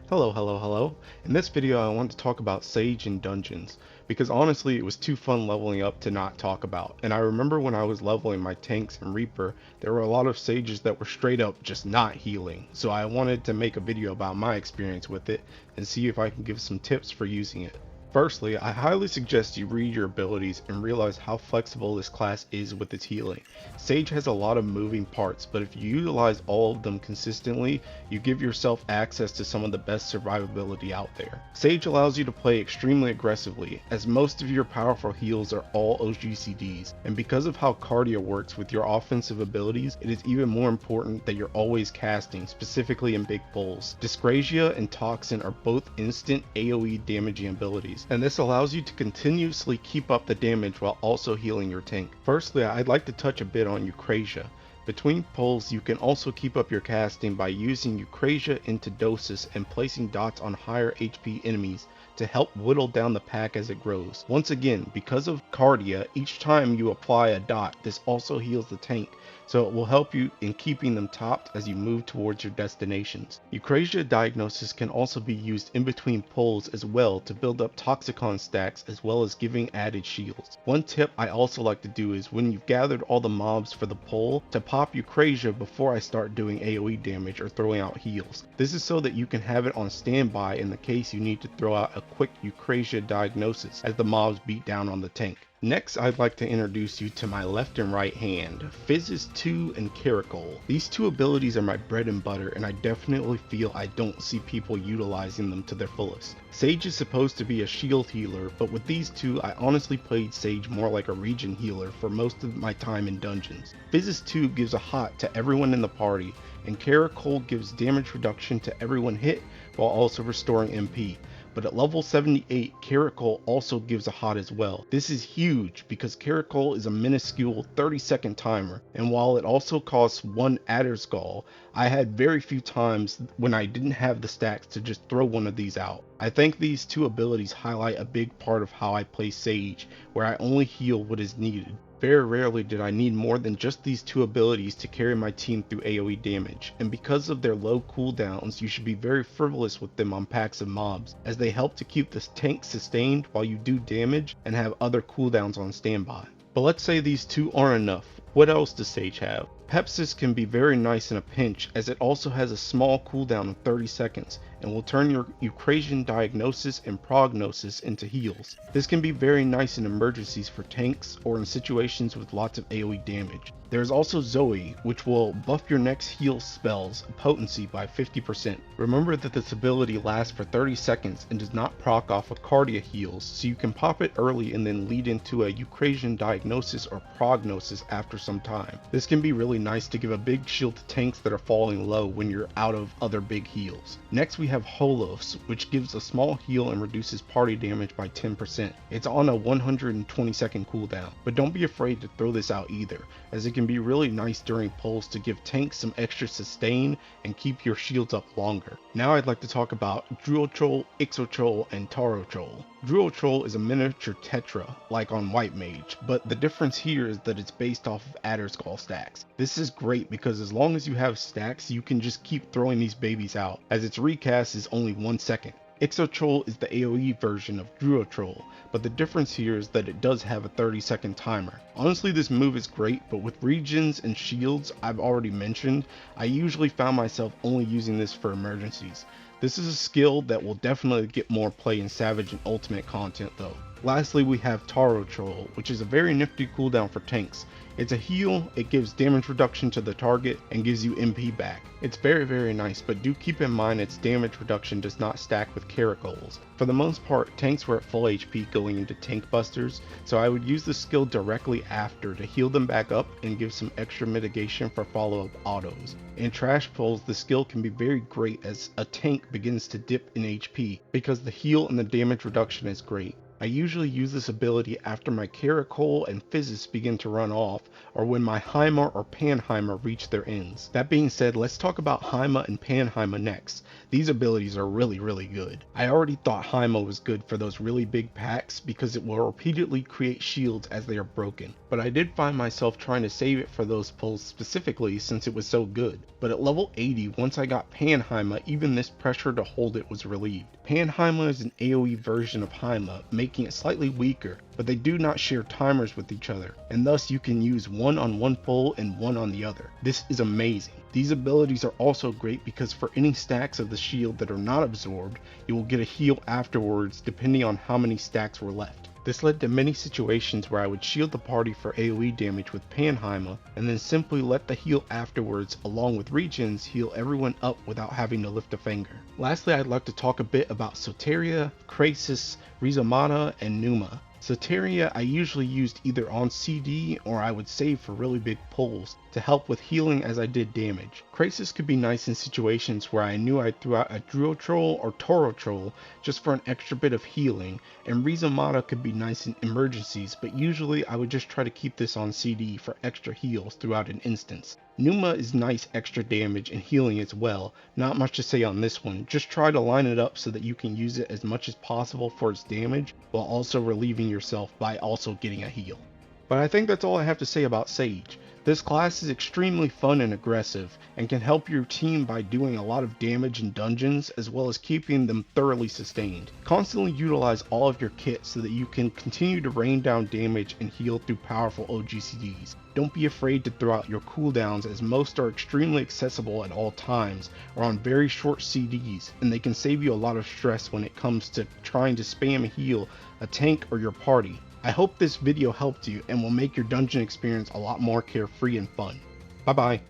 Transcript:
Hello. In this video I want to talk about Sage and Dungeons, because honestly it was too fun leveling up to not talk about. And I remember when I was leveling my tanks and Reaper, there were a lot of Sages that were straight up just not healing. So I wanted to make a video about my experience with it and see if I can give some tips for using it. Firstly, I highly suggest you read your abilities and realize how flexible this class is with its healing. Sage has a lot of moving parts, but if you utilize all of them consistently, you give yourself access to some of the best survivability out there. Sage allows you to play extremely aggressively, as most of your powerful heals are all OGCDs, and because of how Kardia works with your offensive abilities, it is even more important that you're always casting, specifically in big pulls. Dyskrasia and Toxin are both instant AoE damaging abilities, and this allows you to continuously keep up the damage while also healing your tank. Firstly, I'd like to touch a bit on Eukrasia. Between pulls, you can also keep up your casting by using Eukrasia into Dosis and placing dots on higher HP enemies to help whittle down the pack as it grows. Once again, because of Kardia, each time you apply a dot, this also heals the tank, so it will help you in keeping them topped as you move towards your destinations. Eukrasia Diagnosis can also be used in between pulls as well to build up Toxikon stacks as well as giving added shields. One tip I also like to do is when you've gathered all the mobs for the pull, to pop Eukrasia before I start doing AoE damage or throwing out heals. This is so that you can have it on standby in the case you need to throw out a quick Eukrasia Diagnosis as the mobs beat down on the tank. Next, I'd like to introduce you to my left and right hand, Physis 2 and Kerachole. These two abilities are my bread and butter, and I definitely feel I don't see people utilizing them to their fullest. Sage is supposed to be a shield healer, but with these two, I honestly played Sage more like a regen healer for most of my time in dungeons. Physis 2 gives a hot to everyone in the party, and Kerachole gives damage reduction to everyone hit while also restoring MP. But at level 78, Kerachole also gives a hot as well. This is huge because Kerachole is a minuscule 30-second timer, and while it also costs 1 Adder's Gall, I had very few times when I didn't have the stacks to just throw one of these out. I think these two abilities highlight a big part of how I play Sage, where I only heal what is needed. Very rarely did I need more than just these two abilities to carry my team through AoE damage, and because of their low cooldowns, you should be very frivolous with them on packs of mobs, as they help to keep the tank sustained while you do damage and have other cooldowns on standby. But let's say these two aren't enough. What else does Sage have? Pepsis can be very nice in a pinch, as it also has a small cooldown of 30 seconds and will turn your Eukrasian Diagnosis and Prognosis into heals. This can be very nice in emergencies for tanks or in situations with lots of AoE damage. There is also Zoe, which will buff your next heal spell's potency by 50%. Remember that this ability lasts for 30 seconds and does not proc off of Kardia heals, so you can pop it early and then lead into a Eukrasian Diagnosis or Prognosis after some time. This can be really nice to give a big shield to tanks that are falling low when you're out of other big heals. Next we have Holos, which gives a small heal and reduces party damage by 10%. It's on a 120-second cooldown, but don't be afraid to throw this out either, as it can be really nice during pulls to give tanks some extra sustain and keep your shields up longer. Now I'd like to talk about Druochole, Ixochole, and Taurochole. Druochole is a miniature Tetra, like on White Mage, but the difference here is that it's based off of Adder's Gall stacks. This is great because as long as you have stacks, you can just keep throwing these babies out, as its recast is only 1 second. Ixochole is the AoE version of Druochole, but the difference here is that it does have a 30-second timer. Honestly, this move is great, but with regens and shields I've already mentioned, I usually found myself only using this for emergencies. This is a skill that will definitely get more play in Savage and Ultimate content though. Lastly, we have Taurochole, which is a very nifty cooldown for tanks. It's a heal, it gives damage reduction to the target, and gives you MP back. It's very nice, but do keep in mind its damage reduction does not stack with Kerachole's. For the most part, tanks were at full HP going into tank busters, so I would use the skill directly after to heal them back up and give some extra mitigation for follow-up autos. In trash pulls, the skill can be very great as a tank begins to dip in HP, because the heal and the damage reduction is great. I usually use this ability after my Kerachole and Physis begin to run off, or when my Haima or Panhaima reach their ends. That being said, let's talk about Haima and Panhaima next. These abilities are really good. I already thought Haima was good for those really big packs because it will repeatedly create shields as they are broken, but I did find myself trying to save it for those pulls specifically since it was so good. But at level 80, once I got Panhaima, even this pressure to hold it was relieved. Panhaima is an AoE version of Haima, making it slightly weaker, but they do not share timers with each other, and thus you can use one on one pull and one on the other. This is amazing. These abilities are also great because for any stacks of the shield that are not absorbed, you will get a heal afterwards depending on how many stacks were left. This led to many situations where I would shield the party for AoE damage with Panhaima, and then simply let the heal afterwards along with regens heal everyone up without having to lift a finger. Lastly, I'd like to talk a bit about Soteria, Krasis, Rhizomata, and Pneuma. Soteria I usually used either on CD or I would save for really big pulls to help with healing as I did damage. Krasis could be nice in situations where I knew I threw out a Druochole or Taurochole just for an extra bit of healing, and Rhizomata could be nice in emergencies, but usually I would just try to keep this on CD for extra heals throughout an instance. Pneuma is nice extra damage and healing as well, not much to say on this one, just try to line it up so that you can use it as much as possible for its damage while also relieving yourself by also getting a heal. But I think that's all I have to say about Sage. This class is extremely fun and aggressive, and can help your team by doing a lot of damage in dungeons as well as keeping them thoroughly sustained. Constantly utilize all of your kits so that you can continue to rain down damage and heal through powerful OGCDs. Don't be afraid to throw out your cooldowns, as most are extremely accessible at all times or on very short CDs, and they can save you a lot of stress when it comes to trying to spam heal a tank or your party. I hope this video helped you and will make your dungeon experience a lot more carefree and fun. Bye bye.